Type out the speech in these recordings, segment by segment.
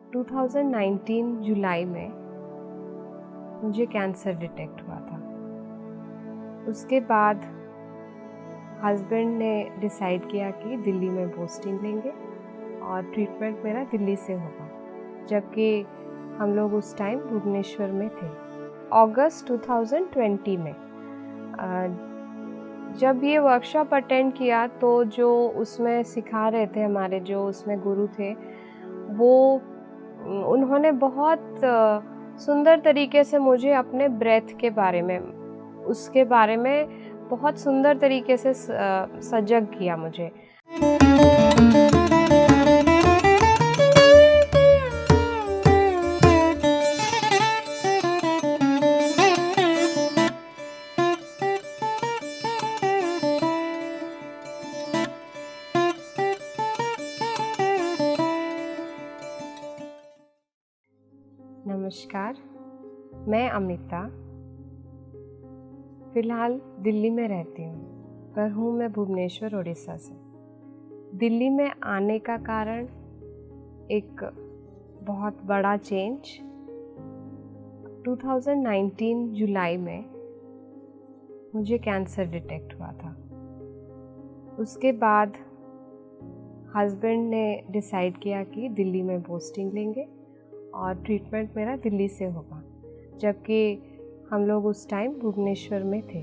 2019 जुलाई में मुझे cancer detect हुआ था। उसके बाद हस्बैंड ने डिसाइड किया कि दिल्ली में पोस्टिंग लेंगे और ट्रीटमेंट मेरा दिल्ली से होगा, जबकि हम लोग उस टाइम भुवनेश्वर में थे। अगस्त 2020 में जब ये वर्कशॉप अटेंड किया तो जो उसमें सिखा रहे थे, हमारे जो उसमें गुरु थे, वो उन्होंने बहुत सुंदर तरीके से मुझे अपने ब्रेथ के बारे में, उसके बारे में बहुत सुंदर तरीके से सजग किया मुझे। नमस्कार, मैं अमिता फ़िलहाल दिल्ली में रहती हूँ, पर हूँ मैं भुवनेश्वर, उड़ीसा से। दिल्ली में आने का कारण एक बहुत बड़ा चेंज 2019 जुलाई में मुझे कैंसर डिटेक्ट हुआ था। उसके बाद हस्बैंड ने डिसाइड किया कि दिल्ली में पोस्टिंग लेंगे और ट्रीटमेंट मेरा दिल्ली से होगा, जबकि हम लोग उस टाइम भुवनेश्वर में थे।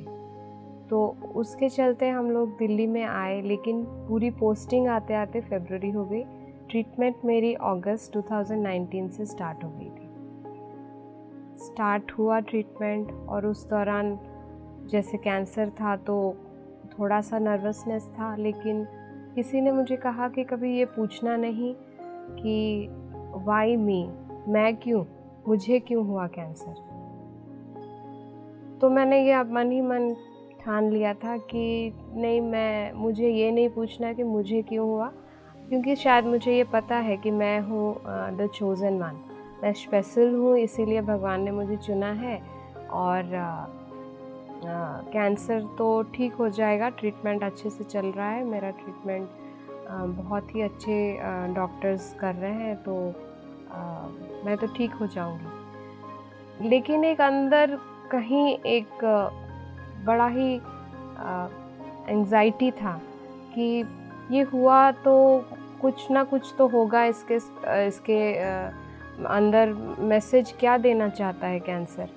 तो उसके चलते हम लोग दिल्ली में आए, लेकिन पूरी पोस्टिंग आते आते फरवरी हो गई। ट्रीटमेंट मेरी अगस्त 2019 से स्टार्ट हो गई थी। स्टार्ट हुआ ट्रीटमेंट, और उस दौरान जैसे कैंसर था तो थोड़ा सा नर्वसनेस था, लेकिन किसी ने मुझे कहा कि कभी ये पूछना नहीं कि वाई मी, मैं क्यों, मुझे क्यों हुआ कैंसर। तो मैंने ये मन ही मन ठान लिया था कि नहीं, मुझे ये नहीं पूछना कि मुझे क्यों हुआ, क्योंकि शायद मुझे ये पता है कि मैं हूँ द चोज़न वन, मैं स्पेशल हूँ, इसीलिए भगवान ने मुझे चुना है। और कैंसर तो ठीक हो जाएगा, ट्रीटमेंट अच्छे से चल रहा है, मेरा ट्रीटमेंट बहुत ही अच्छे डॉक्टर्स कर रहे हैं, तो मैं तो ठीक हो जाऊंगी। लेकिन एक अंदर कहीं एक बड़ा ही एंग्जाइटी था कि ये हुआ तो कुछ ना कुछ तो होगा, इसके अंदर मैसेज क्या देना चाहता है कैंसर।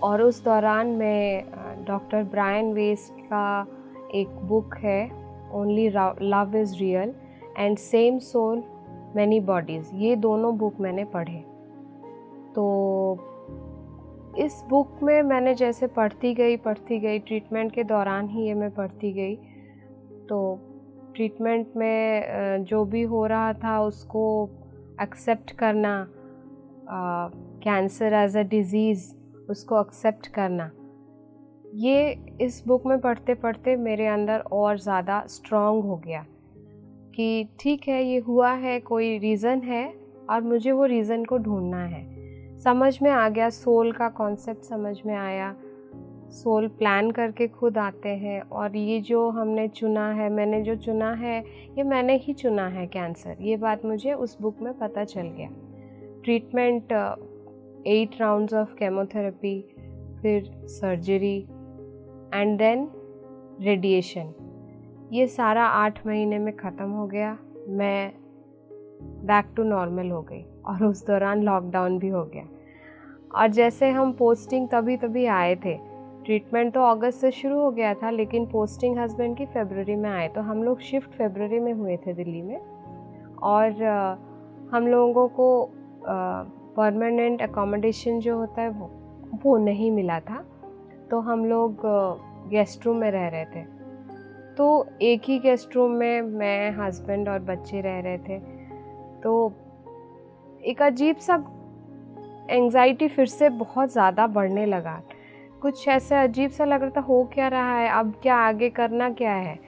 और उस दौरान मैं डॉक्टर ब्रायन वेस्ट का एक बुक है, only love is real and same soul many bodies, ये दोनों बुक मैंने पढ़े। तो इस बुक में मैंने जैसे पढ़ती गई ट्रीटमेंट के दौरान ही ये मैं पढ़ती गई, तो ट्रीटमेंट में जो भी हो रहा था उसको एक्सेप्ट करना, कैंसर एज अ डिज़ीज़, उसको एक्सेप्ट करना, ये इस बुक में पढ़ते पढ़ते मेरे अंदर और ज़्यादा स्ट्रॉन्ग हो गया कि ठीक है, ये हुआ है, कोई रीज़न है और मुझे वो रीज़न को ढूंढना है। समझ में आ गया, सोल का कॉन्सेप्ट समझ में आया। सोल प्लान करके खुद आते हैं, और ये जो हमने चुना है, मैंने जो चुना है, ये मैंने ही चुना है कैंसर, ये बात मुझे उस बुक में पता चल गया। ट्रीटमेंट 8 राउंड्स ऑफ केमोथेरेपी, फिर सर्जरी एंड देन रेडिएशन, ये सारा 8 महीने में ख़त्म हो गया। मैं बैक टू नॉर्मल हो गई, और उस दौरान लॉकडाउन भी हो गया। और जैसे हम पोस्टिंग तभी आए थे, ट्रीटमेंट तो अगस्त से शुरू हो गया था, लेकिन पोस्टिंग हस्बैंड की फरवरी में आए, तो हम लोग शिफ्ट फरवरी में हुए थे दिल्ली में। और हम लोगों को परमानेंट अकोमोडेशन जो होता है वो नहीं मिला था, तो हम लोग गेस्ट रूम में रह रहे थे। तो एक ही गेस्ट रूम में मैं, हस्बैंड और बच्चे रह रहे थे। तो एक अजीब सा एंग्जाइटी फिर से बहुत ज़्यादा बढ़ने लगा। कुछ ऐसा अजीब सा लग रहा था, हो क्या रहा है, अब क्या आगे करना क्या है।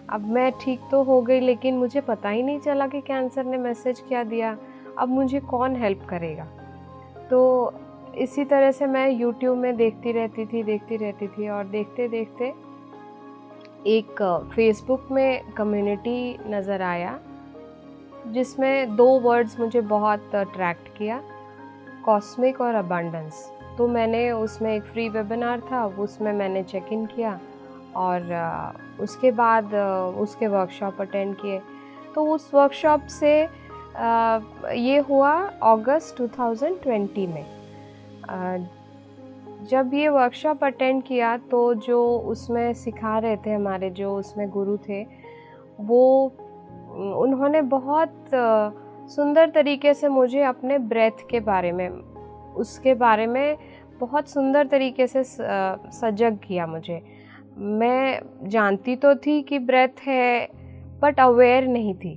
अब मैं ठीक तो हो गई, लेकिन मुझे पता ही नहीं चला कि कैंसर ने मैसेज क्या दिया, अब मुझे कौन हेल्प करेगा। तो इसी तरह से मैं यूट्यूब में देखती रहती थी, और देखते देखते एक फेसबुक में कम्युनिटी नज़र आया जिसमें 2 वर्ड्स मुझे बहुत अट्रैक्ट किया, कॉस्मिक और अबंडेंस। तो मैंने उसमें एक फ्री वेबिनार था, उसमें मैंने चेक इन किया और उसके बाद उसके वर्कशॉप अटेंड किए। तो उस वर्कशॉप से ये हुआ अगस्त 2020 में। जब ये वर्कशॉप अटेंड किया तो जो उसमें सिखा रहे थे, हमारे जो उसमें गुरु थे, वो उन्होंने बहुत सुंदर तरीके से मुझे अपने ब्रेथ के बारे में, उसके बारे में बहुत सुंदर तरीके से सजग किया मुझे। मैं जानती तो थी कि ब्रेथ है, बट अवेयर नहीं थी।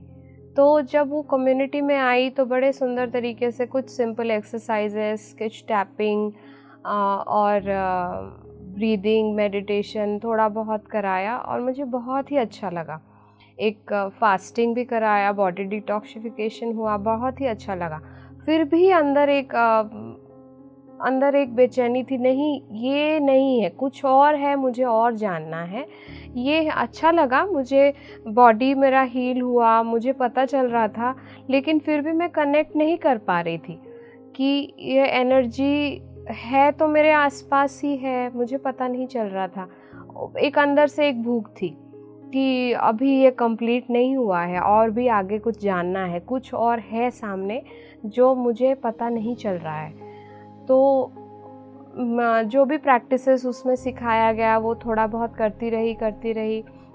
तो जब वो कम्युनिटी में आई तो बड़े सुंदर तरीके से कुछ सिंपल एक्सरसाइजेस, कुछ टैपिंग और ब्रीदिंग, मेडिटेशन थोड़ा बहुत कराया और मुझे बहुत ही अच्छा लगा। एक फास्टिंग भी कराया, बॉडी डिटॉक्सिफिकेशन हुआ, बहुत ही अच्छा लगा। फिर भी अंदर एक बेचैनी थी, नहीं ये नहीं है, कुछ और है, मुझे और जानना है। ये अच्छा लगा, मुझे बॉडी मेरा हील हुआ, मुझे पता चल रहा था, लेकिन फिर भी मैं कनेक्ट नहीं कर पा रही थी कि ये एनर्जी है तो मेरे आसपास ही है, मुझे पता नहीं चल रहा था। एक अंदर से एक भूख थी कि अभी ये कंप्लीट नहीं हुआ है और भी आगे कुछ जानना है, कुछ और है सामने जो मुझे पता नहीं चल रहा है। तो जो भी प्रैक्टिसेस उसमें सिखाया गया वो थोड़ा बहुत करती रही,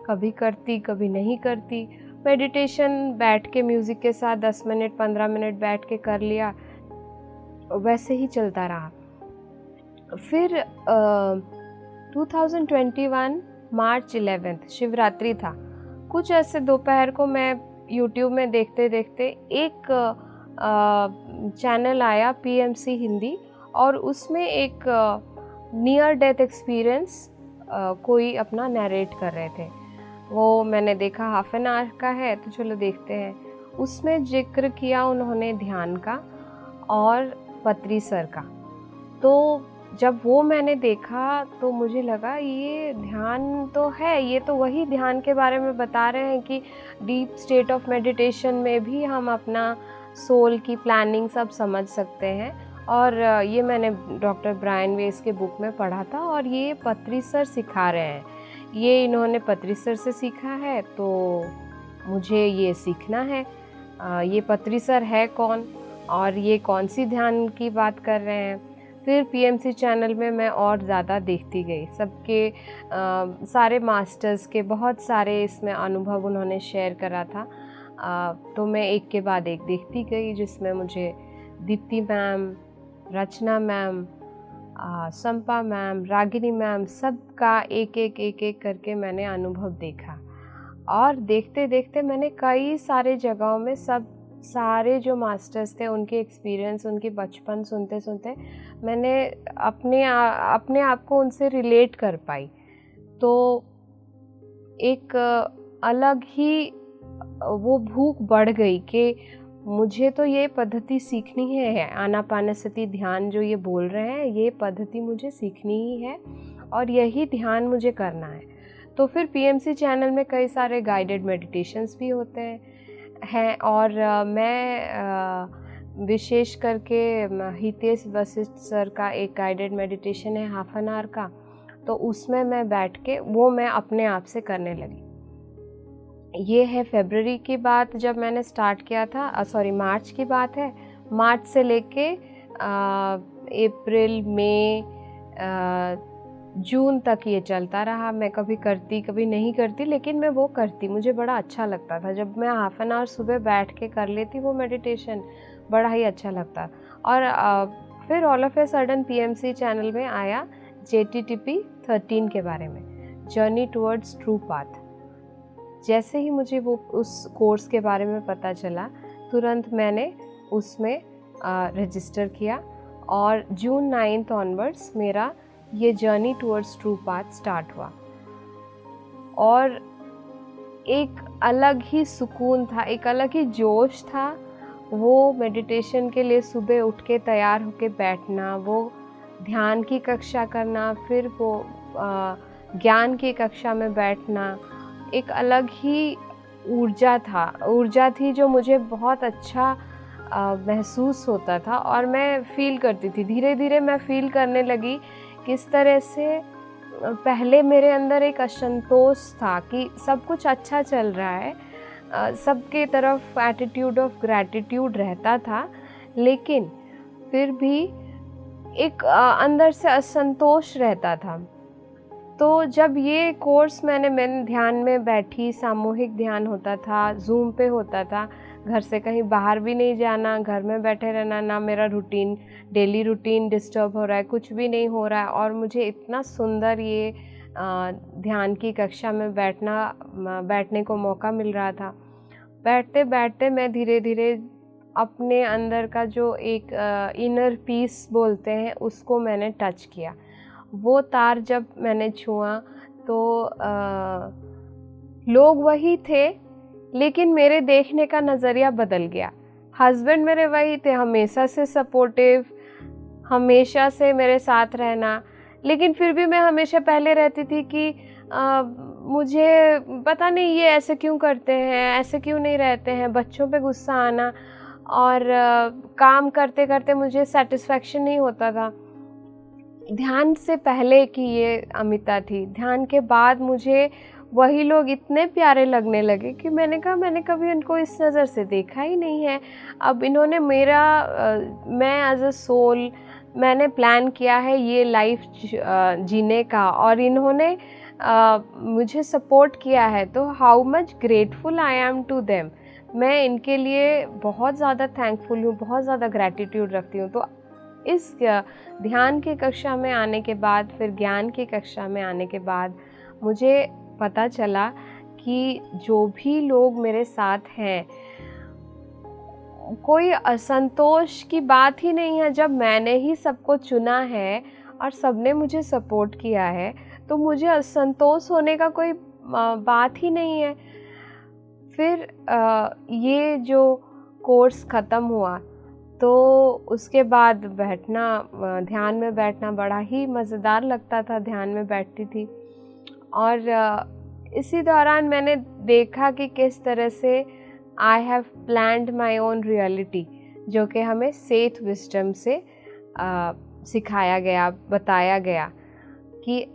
कभी करती कभी नहीं करती। मेडिटेशन बैठ के म्यूज़िक के साथ 10 मिनट 15 मिनट बैठ के कर लिया, वैसे ही चलता रहा। फिर 2021 मार्च 11 शिवरात्रि था। कुछ ऐसे दोपहर को मैं यूट्यूब में देखते देखते एक चैनल आया PMC हिंदी, और उसमें एक नियर डेथ एक्सपीरियंस कोई अपना नरेट कर रहे थे। वो मैंने देखा हाफ एन आवर का है तो चलो देखते हैं। उसमें जिक्र किया उन्होंने ध्यान का और पत्री सर का। तो जब वो मैंने देखा तो मुझे लगा ये ध्यान तो है, ये तो वही ध्यान के बारे में बता रहे हैं कि डीप स्टेट ऑफ मेडिटेशन में भी हम अपना सोल की प्लानिंग सब समझ सकते हैं। और ये मैंने डॉक्टर ब्रायन वेस के बुक में पढ़ा था और ये पत्री सर सिखा रहे हैं। ये इन्होंने पत्री सर से सीखा है तो मुझे ये सीखना है। ये पत्री सर है कौन और ये कौन सी ध्यान की बात कर रहे हैं। फिर PMC चैनल में मैं और ज़्यादा देखती गई, सबके सारे मास्टर्स के बहुत सारे इसमें अनुभव उन्होंने शेयर करा था। तो मैं एक के बाद एक देखती गई, जिसमें मुझे दीप्ति मैम, रचना मैम, संपा मैम, रागिनी मैम, सबका एक एक करके मैंने अनुभव देखा। और देखते देखते मैंने कई सारे जगहों में सारे जो मास्टर्स थे उनके एक्सपीरियंस, उनके बचपन सुनते सुनते मैंने अपने आप को उनसे रिलेट कर पाई। तो एक अलग ही वो भूख बढ़ गई कि मुझे तो ये पद्धति सीखनी है। आनापानसति ध्यान जो ये बोल रहे हैं, ये पद्धति मुझे सीखनी ही है और यही ध्यान मुझे करना है। तो फिर PMC चैनल में कई सारे गाइडेड मेडिटेशंस भी होते हैं और मैं विशेष करके हितेश वशिष्ठ सर का एक गाइडेड मेडिटेशन है हाफ एन आवर का, तो उसमें मैं बैठ के वो मैं अपने आप से करने लगी। ये है फरवरी की बात जब मैंने स्टार्ट किया था, मार्च की बात है। मार्च से लेके अप्रैल, मई, जून तक ये चलता रहा। मैं कभी करती कभी नहीं करती, लेकिन मैं वो करती, मुझे बड़ा अच्छा लगता था। जब मैं हाफ एन आवर सुबह बैठ के कर लेती वो मेडिटेशन, बड़ा ही अच्छा लगता। और फिर all of a sudden PMC channel में आया JTTP 13 के बारे में, जर्नी टुवर्ड्स ट्रू पाथ। जैसे ही मुझे वो उस कोर्स के बारे में पता चला, तुरंत मैंने उसमें रजिस्टर किया और जून 9 ऑनवर्ड्स मेरा ये journey towards true path start हुआ। और एक अलग ही सुकून था, एक अलग ही जोश था। वो मेडिटेशन के लिए सुबह उठ के तैयार होके बैठना, वो ध्यान की कक्षा करना, फिर वो ज्ञान की कक्षा में बैठना, एक अलग ही ऊर्जा थी जो मुझे बहुत अच्छा महसूस होता था और मैं फ़ील करती थी। धीरे धीरे मैं फ़ील करने लगी किस तरह से पहले मेरे अंदर एक असंतोष था कि सब कुछ अच्छा चल रहा है, सबके तरफ एटीट्यूड ऑफ ग्रैटिट्यूड रहता था, लेकिन फिर भी एक अंदर से असंतोष रहता था। तो जब ये कोर्स मैंने ध्यान में बैठी, सामूहिक ध्यान होता था, ज़ूम पे होता था, घर से कहीं बाहर भी नहीं जाना, घर में बैठे रहना, ना मेरा डेली रूटीन डिस्टर्ब हो रहा है, कुछ भी नहीं हो रहा है और मुझे इतना सुंदर ये ध्यान की कक्षा में बैठने को मौका मिल रहा था। बैठते बैठते मैं धीरे धीरे अपने अंदर का जो एक इनर पीस बोलते हैं उसको मैंने टच किया। वो तार जब मैंने छुआ तो लोग वही थे, लेकिन मेरे देखने का नज़रिया बदल गया। हस्बैंड मेरे वही थे, हमेशा से सपोर्टिव, हमेशा से मेरे साथ रहना, लेकिन फिर भी मैं हमेशा पहले रहती थी कि मुझे पता नहीं ये ऐसे क्यों करते हैं, ऐसे क्यों नहीं रहते हैं, बच्चों पे गुस्सा आना और काम करते करते मुझे सेटिस्फेक्शन नहीं होता था। ध्यान से पहले की ये अमिता थी, ध्यान के बाद मुझे वही लोग इतने प्यारे लगने लगे कि मैंने कहा मैंने कभी इनको इस नज़र से देखा ही नहीं है। अब इन्होंने मैं एज अ सोल मैंने प्लान किया है ये लाइफ जीने का और इन्होंने मुझे सपोर्ट किया है, तो how much grateful I am to them. मैं इनके लिए बहुत ज़्यादा थैंकफुल हूँ, बहुत ज़्यादा ग्रैटिट्यूड रखती हूँ। तो इस ध्यान की कक्षा में आने के बाद, फिर ज्ञान की कक्षा में आने के बाद मुझे पता चला कि जो भी लोग मेरे साथ हैं, कोई असंतोष की बात ही नहीं है। जब मैंने ही सबको चुना है और सबने मुझे सपोर्ट किया है, तो मुझे असंतोष होने का कोई बात ही नहीं है। फिर ये जो कोर्स ख़त्म हुआ तो उसके बाद ध्यान में बैठना बड़ा ही मज़ेदार लगता था। ध्यान में बैठती थी और इसी दौरान मैंने देखा कि किस तरह से I have planned my own reality, जो कि हमें सेथ विजडम से सिखाया गया, बताया गया कि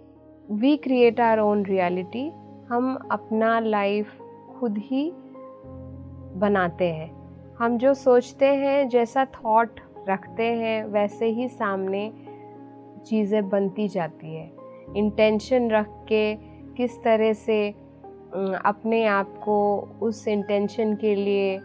we create our own reality. हम अपना लाइफ खुद ही बनाते हैं। हम जो सोचते हैं, जैसा थॉट रखते हैं, वैसे ही सामने चीज़ें बनती जाती है। इंटेंशन रख के किस तरह से अपने आप को उस इंटेंशन के लिए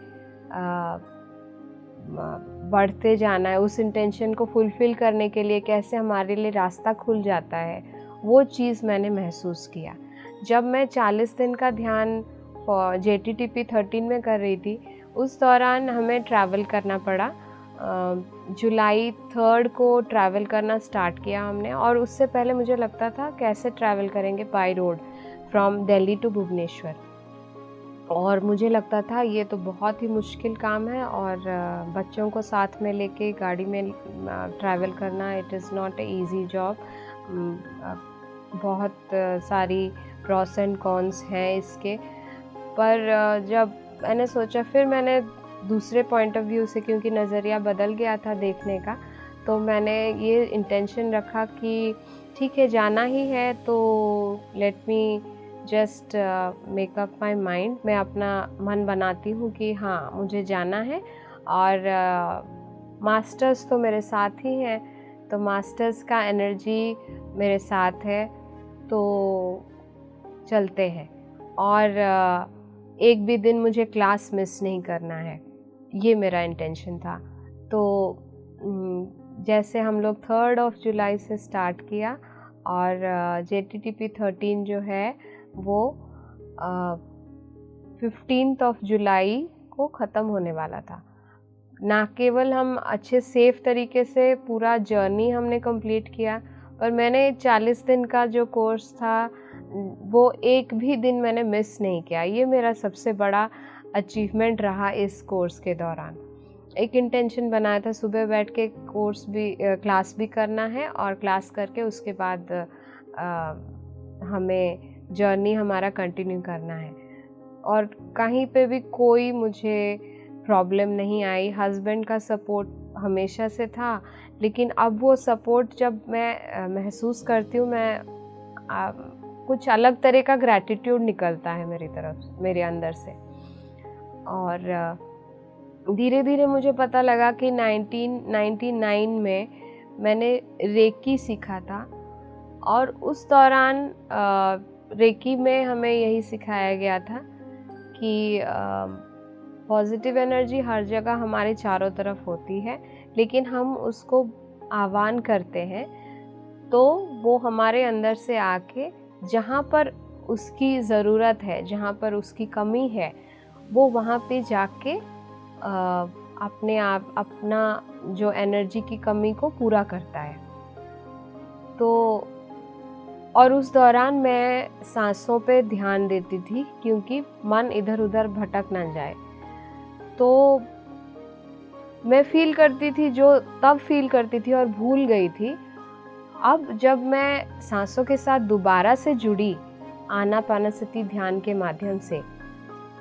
बढ़ते जाना है, उस इंटेंशन को फुलफ़िल करने के लिए कैसे हमारे लिए रास्ता खुल जाता है, वो चीज़ मैंने महसूस किया। जब मैं 40 दिन का ध्यान JTTP 13 में कर रही थी, उस दौरान हमें ट्रैवल करना पड़ा। जुलाई 3 को ट्रैवल करना स्टार्ट किया हमने, और उससे पहले मुझे लगता था कैसे ट्रैवल करेंगे by road from Delhi to Bhubaneswar, और मुझे लगता था ये तो बहुत ही मुश्किल काम है और बच्चों को साथ में लेके गाड़ी में ट्रैवल करना, it is not a easy job. बहुत सारी प्रॉस एंड कॉन्स हैं इसके, पर जब मैंने सोचा, फिर मैंने दूसरे पॉइंट ऑफ व्यू से, क्योंकि नज़रिया बदल गया था देखने का, तो मैंने ये इंटेंशन रखा कि ठीक है जाना ही है तो let me just make up my mind. मैं अपना मन बनाती हूँ कि हाँ मुझे जाना है, और मास्टर्स तो मेरे साथ ही हैं, तो मास्टर्स का एनर्जी मेरे साथ है, तो चलते हैं। और एक भी दिन मुझे क्लास मिस नहीं करना है, ये मेरा इंटेंशन था। तो जैसे हम लोग 3 जुलाई से स्टार्ट किया, और JTTP 13 जो है वो 15 जुलाई को ख़त्म होने वाला था। ना केवल हम अच्छे सेफ तरीके से पूरा जर्नी हमने कंप्लीट किया, पर मैंने 40 दिन का जो कोर्स था वो एक भी दिन मैंने मिस नहीं किया। ये मेरा सबसे बड़ा अचीवमेंट रहा इस कोर्स के दौरान। एक इंटेंशन बनाया था सुबह बैठ के क्लास भी करना है, और क्लास करके उसके बाद हमें जर्नी हमारा कंटिन्यू करना है। और कहीं पे भी कोई मुझे प्रॉब्लम नहीं आई। हस्बैंड का सपोर्ट हमेशा से था, लेकिन अब वो सपोर्ट जब मैं महसूस करती हूँ, कुछ अलग तरह का ग्रैटिट्यूड निकलता है मेरी तरफ, मेरे अंदर से। और धीरे धीरे मुझे पता लगा कि 1999 में मैंने रेकी सीखा था, और उस दौरान रेकी में हमें यही सिखाया गया था कि पॉजिटिव एनर्जी हर जगह हमारे चारों तरफ होती है, लेकिन हम उसको आह्वान करते हैं तो वो हमारे अंदर से आके जहाँ पर उसकी ज़रूरत है, जहाँ पर उसकी कमी है, वो वहाँ पे जाके अपने आप अपना जो एनर्जी की कमी को पूरा करता है। तो और उस दौरान मैं सांसों पे ध्यान देती थी, क्योंकि मन इधर उधर भटक ना जाए। तो मैं फील करती थी, जो तब फील करती थी और भूल गई थी, अब जब मैं सांसों के साथ दोबारा से जुड़ी आनापानसति ध्यान के माध्यम से,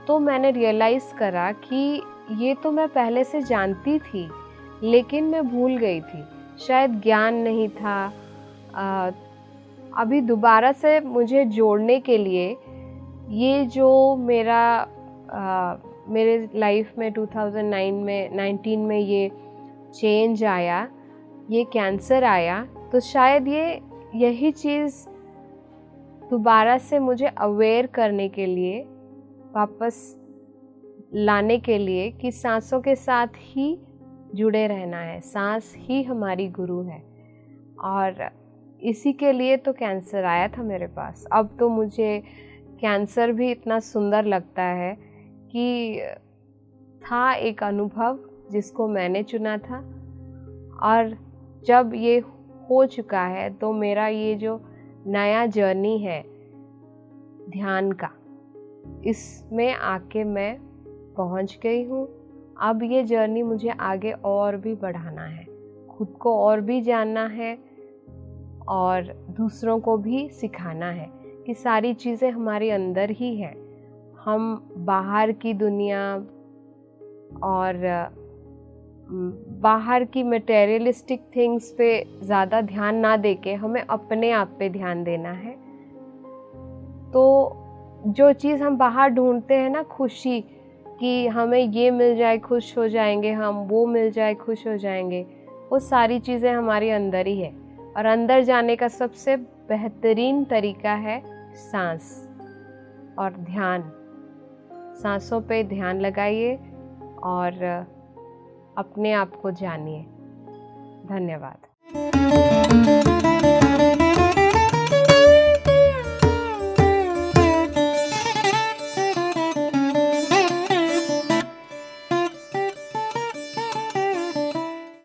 तो मैंने रियलाइज़ करा कि ये तो मैं पहले से जानती थी, लेकिन मैं भूल गई थी, शायद ज्ञान नहीं था। अभी दोबारा से मुझे जोड़ने के लिए ये जो मेरे लाइफ में 19 में ये चेंज आया, ये कैंसर आया, तो शायद यही चीज़ दोबारा से मुझे अवेयर करने के लिए, वापस लाने के लिए कि सांसों के साथ ही जुड़े रहना है, सांस ही हमारी गुरु है। और इसी के लिए तो कैंसर आया था मेरे पास। अब तो मुझे कैंसर भी इतना सुंदर लगता है कि था एक अनुभव जिसको मैंने चुना था, और जब ये हो चुका है तो मेरा ये जो नया जर्नी है ध्यान का, इसमें आके मैं पहुंच गई हूँ। अब ये जर्नी मुझे आगे और भी बढ़ाना है, खुद को और भी जानना है और दूसरों को भी सिखाना है कि सारी चीज़ें हमारे अंदर ही है। हम बाहर की दुनिया और बाहर की मटेरियलिस्टिक थिंग्स पे ज़्यादा ध्यान ना देके हमें अपने आप पे ध्यान देना है। तो जो चीज़ हम बाहर ढूंढते हैं ना, खुशी, कि हमें ये मिल जाए खुश हो जाएंगे हम, वो मिल जाए खुश हो जाएंगे, वो सारी चीज़ें हमारे अंदर ही है। और अंदर जाने का सबसे बेहतरीन तरीका है सांस और ध्यान। सांसों पे ध्यान लगाइए और अपने आप को जानिए। धन्यवाद।